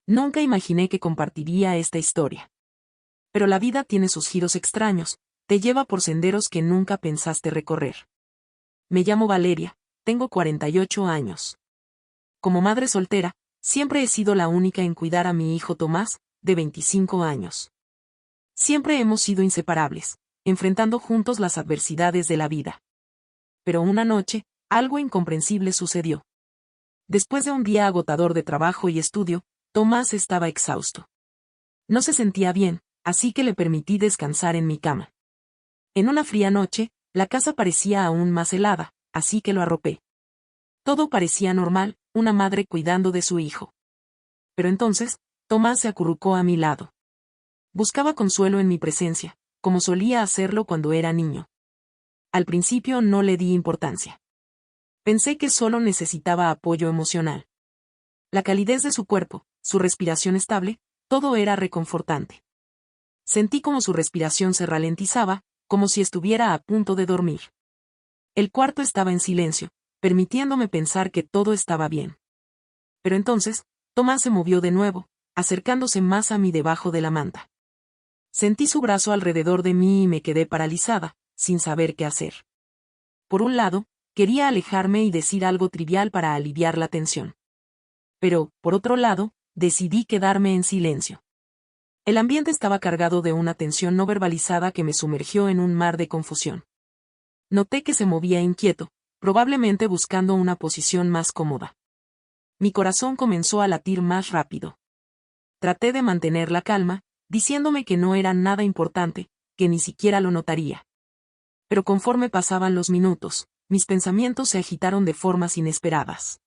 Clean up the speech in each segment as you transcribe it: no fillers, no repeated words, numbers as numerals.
Nunca imaginé que compartiría esta historia. Pero la vida tiene sus giros extraños, te lleva por senderos que nunca pensaste recorrer. Me llamo Valeria, tengo 48 años. Como madre soltera, siempre he sido la única en cuidar a mi hijo Tomás, de 25 años. Siempre hemos sido inseparables, enfrentando juntos las adversidades de la vida. Pero una noche, algo incomprensible sucedió. Después de un día agotador de trabajo y estudio, Tomás estaba exhausto. No se sentía bien, así que le permití descansar en mi cama. En una fría noche, la casa parecía aún más helada, así que lo arropé. Todo parecía normal, una madre cuidando de su hijo. Pero entonces, Tomás se acurrucó a mi lado. Buscaba consuelo en mi presencia, como solía hacerlo cuando era niño. Al principio no le di importancia. Pensé que solo necesitaba apoyo emocional. La calidez de su cuerpo, su respiración estable, todo era reconfortante. Sentí como su respiración se ralentizaba, como si estuviera a punto de dormir. El cuarto estaba en silencio, permitiéndome pensar que todo estaba bien. Pero entonces, Tomás se movió de nuevo, acercándose más a mí debajo de la manta. Sentí su brazo alrededor de mí y me quedé paralizada, sin saber qué hacer. Por un lado, quería alejarme y decir algo trivial para aliviar la tensión. Pero, por otro lado, decidí quedarme en silencio. El ambiente estaba cargado de una tensión no verbalizada que me sumergió en un mar de confusión. Noté que se movía inquieto, probablemente buscando una posición más cómoda. Mi corazón comenzó a latir más rápido. Traté de mantener la calma, diciéndome que no era nada importante, que ni siquiera lo notaría. Pero conforme pasaban los minutos, mis pensamientos se agitaron de formas inesperadas.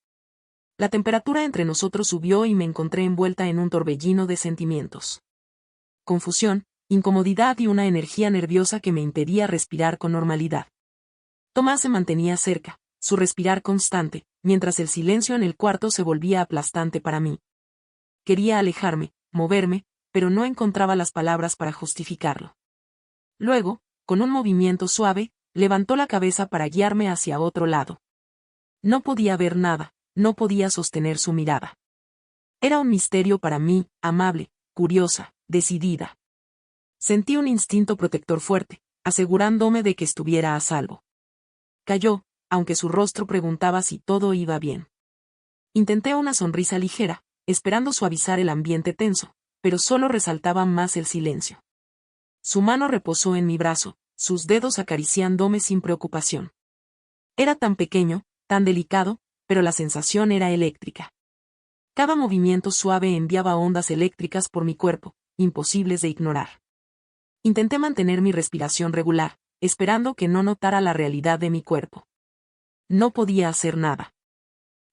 La temperatura entre nosotros subió y me encontré envuelta en un torbellino de sentimientos. Confusión, incomodidad y una energía nerviosa que me impedía respirar con normalidad. Tomás se mantenía cerca, su respirar constante, mientras el silencio en el cuarto se volvía aplastante para mí. Quería alejarme, moverme, pero no encontraba las palabras para justificarlo. Luego, con un movimiento suave, levantó la cabeza para guiarme hacia otro lado. No podía ver nada, no podía sostener su mirada. Era un misterio para mí, amable, curiosa, decidida. Sentí un instinto protector fuerte, asegurándome de que estuviera a salvo. Calló, aunque su rostro preguntaba si todo iba bien. Intenté una sonrisa ligera, esperando suavizar el ambiente tenso, pero solo resaltaba más el silencio. Su mano reposó en mi brazo, sus dedos acariciándome sin preocupación. Era tan pequeño, tan delicado, pero la sensación era eléctrica. Cada movimiento suave enviaba ondas eléctricas por mi cuerpo, imposibles de ignorar. Intenté mantener mi respiración regular, esperando que no notara la realidad de mi cuerpo. No podía hacer nada.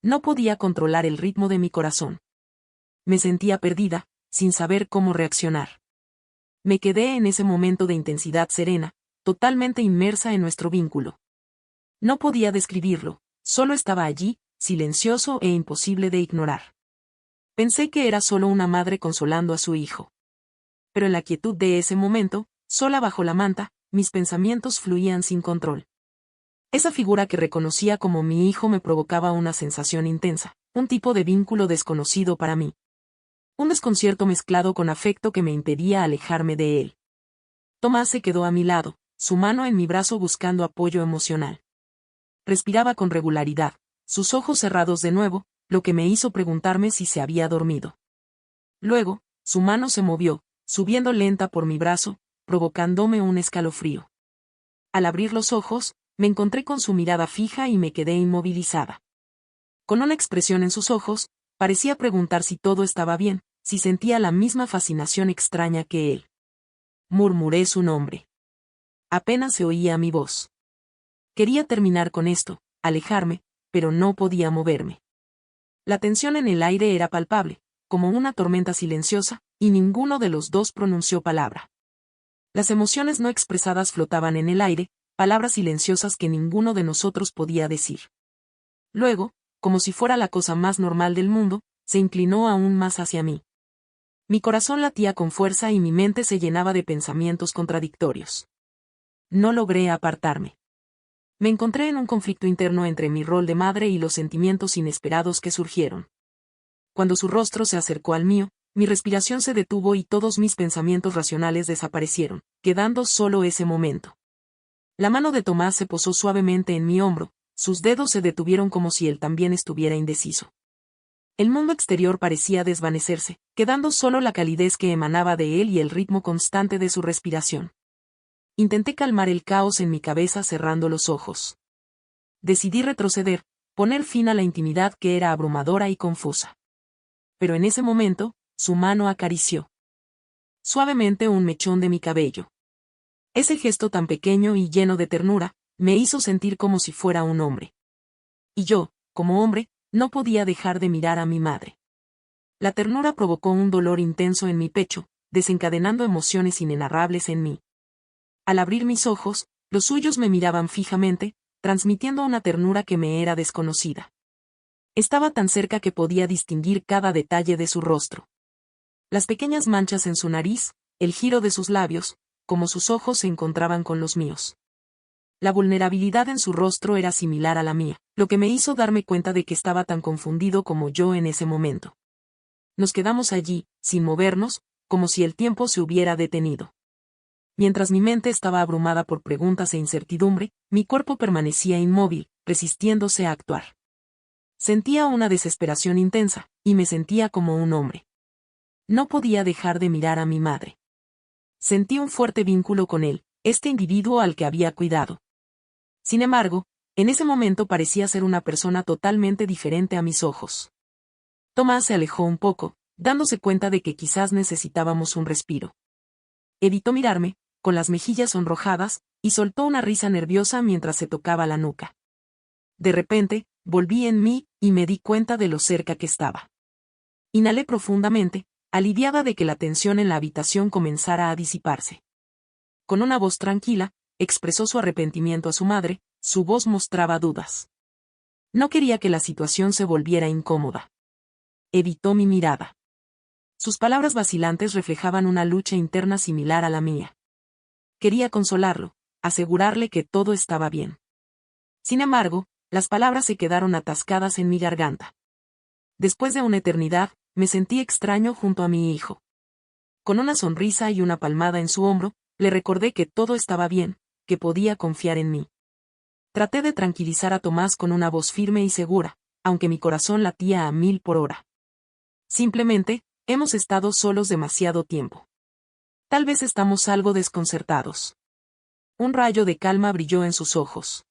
No podía controlar el ritmo de mi corazón. Me sentía perdida, sin saber cómo reaccionar. Me quedé en ese momento de intensidad serena, totalmente inmersa en nuestro vínculo. No podía describirlo, solo estaba allí, silencioso e imposible de ignorar. Pensé que era solo una madre consolando a su hijo. Pero en la quietud de ese momento, sola bajo la manta, mis pensamientos fluían sin control. Esa figura que reconocía como mi hijo me provocaba una sensación intensa, un tipo de vínculo desconocido para mí. Un desconcierto mezclado con afecto que me impedía alejarme de él. Tomás se quedó a mi lado, su mano en mi brazo buscando apoyo emocional. Respiraba con regularidad, sus ojos cerrados de nuevo, lo que me hizo preguntarme si se había dormido. Luego, su mano se movió, subiendo lenta por mi brazo, provocándome un escalofrío. Al abrir los ojos, me encontré con su mirada fija y me quedé inmovilizada. Con una expresión en sus ojos, parecía preguntar si todo estaba bien, si sentía la misma fascinación extraña que él. Murmuré su nombre. Apenas se oía mi voz. Quería terminar con esto, alejarme, pero no podía moverme. La tensión en el aire era palpable, como una tormenta silenciosa, y ninguno de los dos pronunció palabra. Las emociones no expresadas flotaban en el aire, palabras silenciosas que ninguno de nosotros podía decir. Luego, como si fuera la cosa más normal del mundo, se inclinó aún más hacia mí. Mi corazón latía con fuerza y mi mente se llenaba de pensamientos contradictorios. No logré apartarme. Me encontré en un conflicto interno entre mi rol de madre y los sentimientos inesperados que surgieron. Cuando su rostro se acercó al mío, mi respiración se detuvo y todos mis pensamientos racionales desaparecieron, quedando solo ese momento. La mano de Tomás se posó suavemente en mi hombro, sus dedos se detuvieron como si él también estuviera indeciso. El mundo exterior parecía desvanecerse, quedando solo la calidez que emanaba de él y el ritmo constante de su respiración. Intenté calmar el caos en mi cabeza cerrando los ojos. Decidí retroceder, poner fin a la intimidad que era abrumadora y confusa. Pero en ese momento, su mano acarició suavemente un mechón de mi cabello. Ese gesto tan pequeño y lleno de ternura, me hizo sentir como si fuera un hombre. Y yo, como hombre, no podía dejar de mirar a mi madre. La ternura provocó un dolor intenso en mi pecho, desencadenando emociones inenarrables en mí. Al abrir mis ojos, los suyos me miraban fijamente, transmitiendo una ternura que me era desconocida. Estaba tan cerca que podía distinguir cada detalle de su rostro. Las pequeñas manchas en su nariz, el giro de sus labios, como sus ojos se encontraban con los míos. La vulnerabilidad en su rostro era similar a la mía, lo que me hizo darme cuenta de que estaba tan confundido como yo en ese momento. Nos quedamos allí, sin movernos, como si el tiempo se hubiera detenido. Mientras mi mente estaba abrumada por preguntas e incertidumbre, mi cuerpo permanecía inmóvil, resistiéndose a actuar. Sentía una desesperación intensa, y me sentía como un hombre. No podía dejar de mirar a mi madre. Sentí un fuerte vínculo con él, este individuo al que había cuidado. Sin embargo, en ese momento parecía ser una persona totalmente diferente a mis ojos. Tomás se alejó un poco, dándose cuenta de que quizás necesitábamos un respiro. Evitó mirarme, con las mejillas sonrojadas, y soltó una risa nerviosa mientras se tocaba la nuca. De repente, volví en mí, y me di cuenta de lo cerca que estaba. Inhalé profundamente, aliviada de que la tensión en la habitación comenzara a disiparse. Con una voz tranquila, expresó su arrepentimiento a su madre, su voz mostraba dudas. No quería que la situación se volviera incómoda. Evitó mi mirada. Sus palabras vacilantes reflejaban una lucha interna similar a la mía. Quería consolarlo, asegurarle que todo estaba bien. Sin embargo, las palabras se quedaron atascadas en mi garganta. Después de una eternidad, me sentí extraño junto a mi hijo. Con una sonrisa y una palmada en su hombro, le recordé que todo estaba bien, que podía confiar en mí. Traté de tranquilizar a Tomás con una voz firme y segura, aunque mi corazón latía a 1000 por hora. Simplemente, hemos estado solos demasiado tiempo. Tal vez estamos algo desconcertados. Un rayo de calma brilló en sus ojos.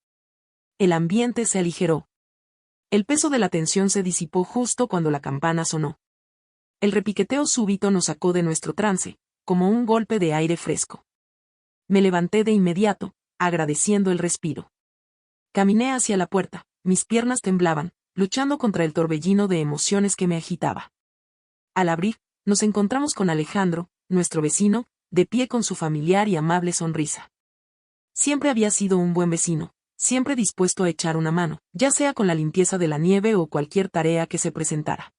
El ambiente se aligeró. El peso de la tensión se disipó justo cuando la campana sonó. El repiqueteo súbito nos sacó de nuestro trance, como un golpe de aire fresco. Me levanté de inmediato, agradeciendo el respiro. Caminé hacia la puerta, mis piernas temblaban, luchando contra el torbellino de emociones que me agitaba. Al abrir, nos encontramos con Alejandro, nuestro vecino, de pie con su familiar y amable sonrisa. Siempre había sido un buen vecino, siempre dispuesto a echar una mano, ya sea con la limpieza de la nieve o cualquier tarea que se presentara.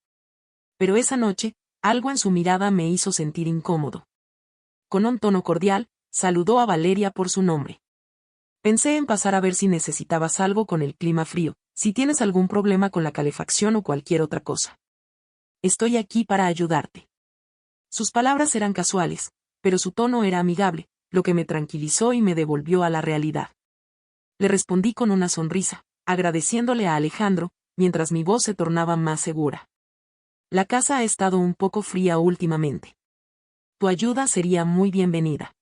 Pero esa noche, algo en su mirada me hizo sentir incómodo. Con un tono cordial, saludó a Valeria por su nombre. Pensé en pasar a ver si necesitabas algo con el clima frío, si tienes algún problema con la calefacción o cualquier otra cosa. Estoy aquí para ayudarte. Sus palabras eran casuales, pero su tono era amigable, lo que me tranquilizó y me devolvió a la realidad. Le respondí con una sonrisa, agradeciéndole a Alejandro, mientras mi voz se tornaba más segura. La casa ha estado un poco fría últimamente. Tu ayuda sería muy bienvenida.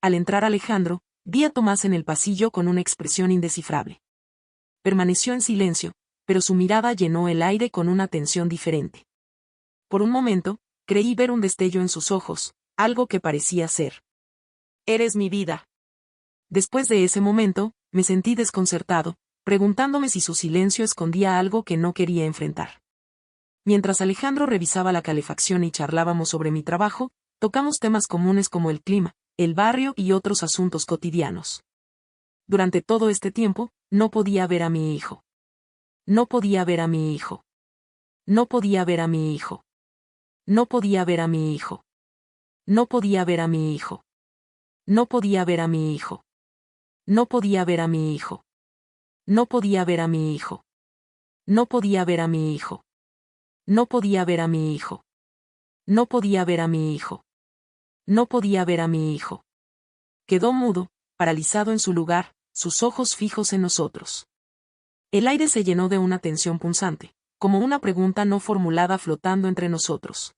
Al entrar Alejandro, vi a Tomás en el pasillo con una expresión indescifrable. Permaneció en silencio, pero su mirada llenó el aire con una tensión diferente. Por un momento, creí ver un destello en sus ojos, algo que parecía ser. Eres mi vida. Después de ese momento, me sentí desconcertado, preguntándome si su silencio escondía algo que no quería enfrentar. Mientras Alejandro revisaba la calefacción y charlábamos sobre mi trabajo, tocamos temas comunes como el clima, el barrio y otros asuntos cotidianos. Durante todo este tiempo, no podía ver a mi hijo. No podía ver a mi hijo. No podía ver a mi hijo. No podía ver a mi hijo. No podía ver a mi hijo. No podía ver a mi hijo. No podía ver a mi hijo. No podía ver a mi hijo. No podía ver a mi hijo. No podía ver a mi hijo. No podía ver a mi hijo. No podía ver a mi hijo. Quedó mudo, paralizado en su lugar, sus ojos fijos en nosotros. El aire se llenó de una tensión punzante, como una pregunta no formulada flotando entre nosotros.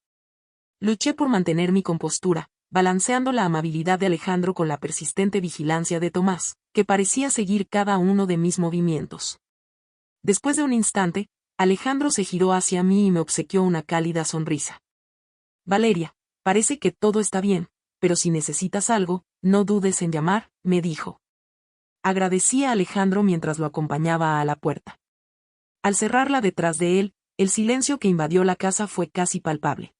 Luché por mantener mi compostura, balanceando la amabilidad de Alejandro con la persistente vigilancia de Tomás, que parecía seguir cada uno de mis movimientos. Después de un instante, Alejandro se giró hacia mí y me obsequió una cálida sonrisa. Valeria, parece que todo está bien, pero si necesitas algo, no dudes en llamar, me dijo. Agradecí a Alejandro mientras lo acompañaba a la puerta. Al cerrarla detrás de él, el silencio que invadió la casa fue casi palpable.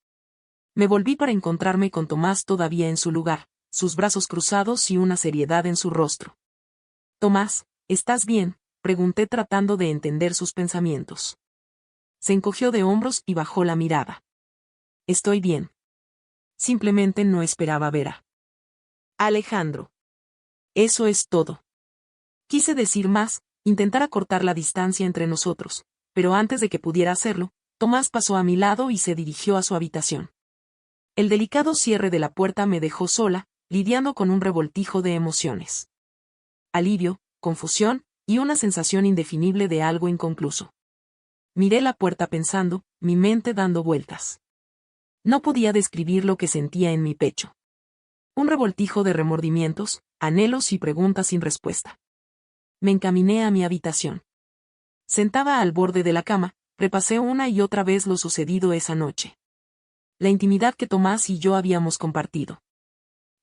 Me volví para encontrarme con Tomás todavía en su lugar, sus brazos cruzados y una seriedad en su rostro. Tomás, ¿estás bien?, pregunté tratando de entender sus pensamientos. Se encogió de hombros y bajó la mirada. Estoy bien. Simplemente no esperaba ver a Alejandro. Eso es todo. Quise decir más, intentar acortar la distancia entre nosotros, pero antes de que pudiera hacerlo, Tomás pasó a mi lado y se dirigió a su habitación. El delicado cierre de la puerta me dejó sola, lidiando con un revoltijo de emociones. Alivio, confusión, y una sensación indefinible de algo inconcluso. Miré la puerta pensando, mi mente dando vueltas. No podía describir lo que sentía en mi pecho. Un revoltijo de remordimientos, anhelos y preguntas sin respuesta. Me encaminé a mi habitación. Sentada al borde de la cama, repasé una y otra vez lo sucedido esa noche. La intimidad que Tomás y yo habíamos compartido.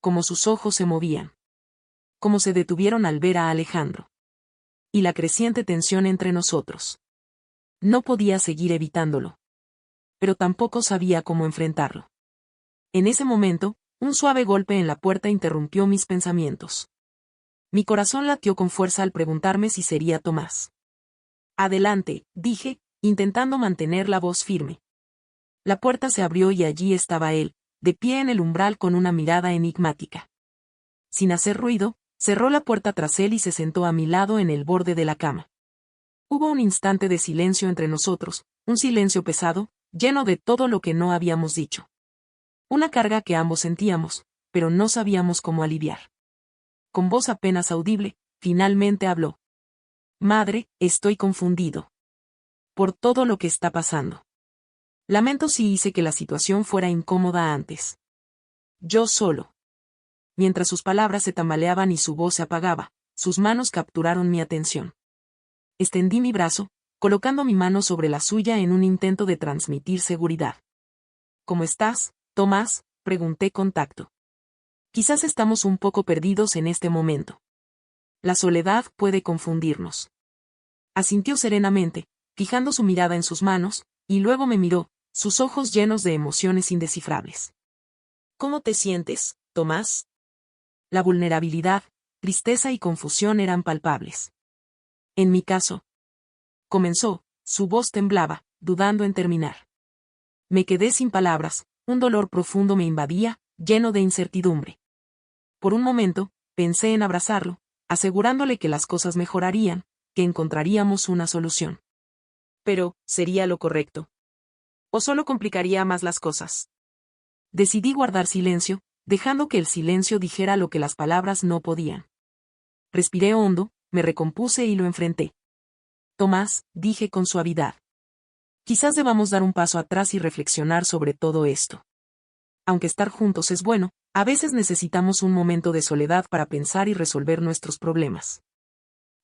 Cómo sus ojos se movían. Cómo se detuvieron al ver a Alejandro. Y la creciente tensión entre nosotros. No podía seguir evitándolo. Pero tampoco sabía cómo enfrentarlo. En ese momento, un suave golpe en la puerta interrumpió mis pensamientos. Mi corazón latió con fuerza al preguntarme si sería Tomás. Adelante, dije, intentando mantener la voz firme. La puerta se abrió y allí estaba él, de pie en el umbral con una mirada enigmática. Sin hacer ruido, cerró la puerta tras él y se sentó a mi lado en el borde de la cama. Hubo un instante de silencio entre nosotros, un silencio pesado, lleno de todo lo que no habíamos dicho. Una carga que ambos sentíamos, pero no sabíamos cómo aliviar. Con voz apenas audible, finalmente habló. Madre, estoy confundido. Por todo lo que está pasando. Lamento si hice que la situación fuera incómoda antes. Yo solo. Mientras sus palabras se tambaleaban y su voz se apagaba, sus manos capturaron mi atención. Extendí mi brazo, colocando mi mano sobre la suya en un intento de transmitir seguridad. ¿Cómo estás, Tomás?, pregunté con tacto. Quizás estamos un poco perdidos en este momento. La soledad puede confundirnos. Asintió serenamente, fijando su mirada en sus manos, y luego me miró, sus ojos llenos de emociones indescifrables. ¿Cómo te sientes, Tomás? La vulnerabilidad, tristeza y confusión eran palpables. En mi caso. Comenzó, su voz temblaba, dudando en terminar. Me quedé sin palabras, un dolor profundo me invadía, lleno de incertidumbre. Por un momento, pensé en abrazarlo, asegurándole que las cosas mejorarían, que encontraríamos una solución. Pero, ¿sería lo correcto? ¿O solo complicaría más las cosas? Decidí guardar silencio, dejando que el silencio dijera lo que las palabras no podían. Respiré hondo, me recompuse y lo enfrenté. Tomás, dije con suavidad. Quizás debamos dar un paso atrás y reflexionar sobre todo esto. Aunque estar juntos es bueno, a veces necesitamos un momento de soledad para pensar y resolver nuestros problemas.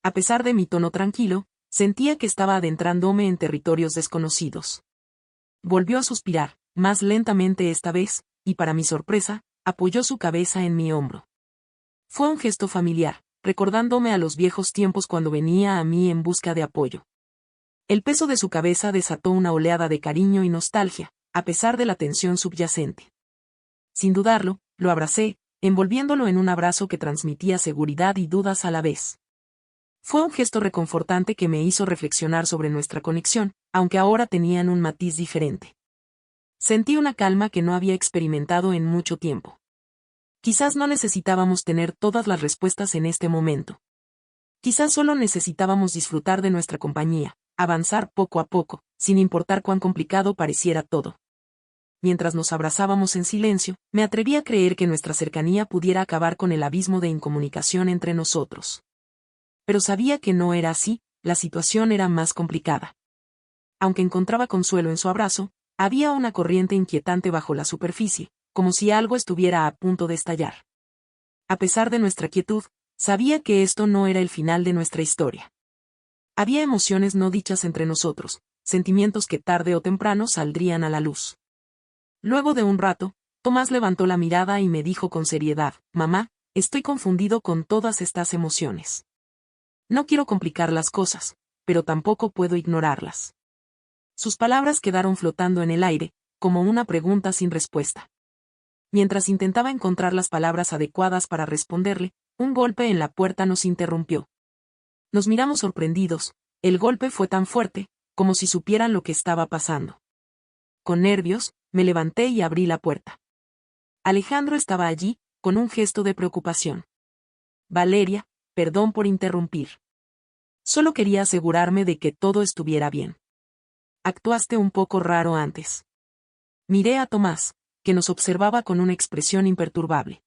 A pesar de mi tono tranquilo, sentía que estaba adentrándome en territorios desconocidos. Volvió a suspirar, más lentamente esta vez, y para mi sorpresa, apoyó su cabeza en mi hombro. Fue un gesto familiar, recordándome a los viejos tiempos cuando venía a mí en busca de apoyo. El peso de su cabeza desató una oleada de cariño y nostalgia, a pesar de la tensión subyacente. Sin dudarlo, lo abracé, envolviéndolo en un abrazo que transmitía seguridad y dudas a la vez. Fue un gesto reconfortante que me hizo reflexionar sobre nuestra conexión, aunque ahora tenían un matiz diferente. Sentí una calma que no había experimentado en mucho tiempo. Quizás no necesitábamos tener todas las respuestas en este momento. Quizás solo necesitábamos disfrutar de nuestra compañía, avanzar poco a poco, sin importar cuán complicado pareciera todo. Mientras nos abrazábamos en silencio, me atreví a creer que nuestra cercanía pudiera acabar con el abismo de incomunicación entre nosotros. Pero sabía que no era así, la situación era más complicada. Aunque encontraba consuelo en su abrazo, había una corriente inquietante bajo la superficie, como si algo estuviera a punto de estallar. A pesar de nuestra quietud, sabía que esto no era el final de nuestra historia. Había emociones no dichas entre nosotros, sentimientos que tarde o temprano saldrían a la luz. Luego de un rato, Tomás levantó la mirada y me dijo con seriedad: «Mamá, estoy confundido con todas estas emociones. No quiero complicar las cosas, pero tampoco puedo ignorarlas». Sus palabras quedaron flotando en el aire, como una pregunta sin respuesta. Mientras intentaba encontrar las palabras adecuadas para responderle, un golpe en la puerta nos interrumpió. Nos miramos sorprendidos, el golpe fue tan fuerte, como si supieran lo que estaba pasando. Con nervios, me levanté y abrí la puerta. Alejandro estaba allí, con un gesto de preocupación. «Valeria, perdón por interrumpir. Solo quería asegurarme de que todo estuviera bien. Actuaste un poco raro antes». Miré a Tomás, que nos observaba con una expresión imperturbable.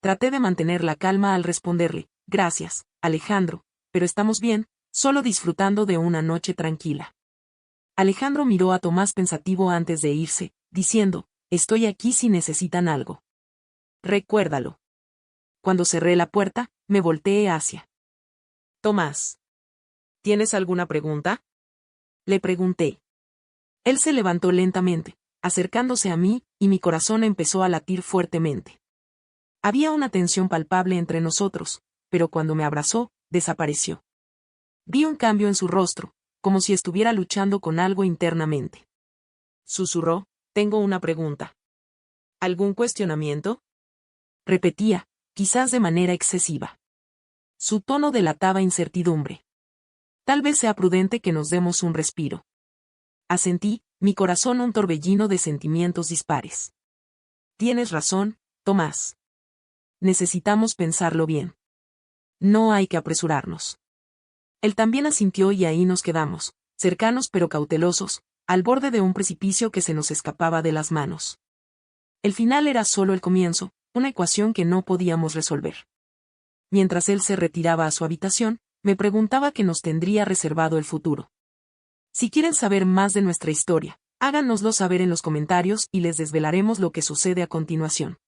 Traté de mantener la calma al responderle: «Gracias, Alejandro, pero estamos bien, solo disfrutando de una noche tranquila». Alejandro miró a Tomás pensativo antes de irse, diciendo: «Estoy aquí si necesitan algo. Recuérdalo». Cuando cerré la puerta, me volteé hacia Tomás. «¿Tienes alguna pregunta?», le pregunté. Él se levantó lentamente, acercándose a mí, y mi corazón empezó a latir fuertemente. Había una tensión palpable entre nosotros, pero cuando me abrazó, desapareció. Vi un cambio en su rostro, como si estuviera luchando con algo internamente. Susurró: «Tengo una pregunta». «¿Algún cuestionamiento?», repetía, quizás de manera excesiva. Su tono delataba incertidumbre. «Tal vez sea prudente que nos demos un respiro». Asentí, mi corazón un torbellino de sentimientos dispares. «Tienes razón, Tomás. Necesitamos pensarlo bien. No hay que apresurarnos». Él también asintió y ahí nos quedamos, cercanos pero cautelosos, al borde de un precipicio que se nos escapaba de las manos. El final era solo el comienzo, una ecuación que no podíamos resolver. Mientras él se retiraba a su habitación, me preguntaba qué nos tendría reservado el futuro. Si quieren saber más de nuestra historia, háganoslo saber en los comentarios y les desvelaremos lo que sucede a continuación.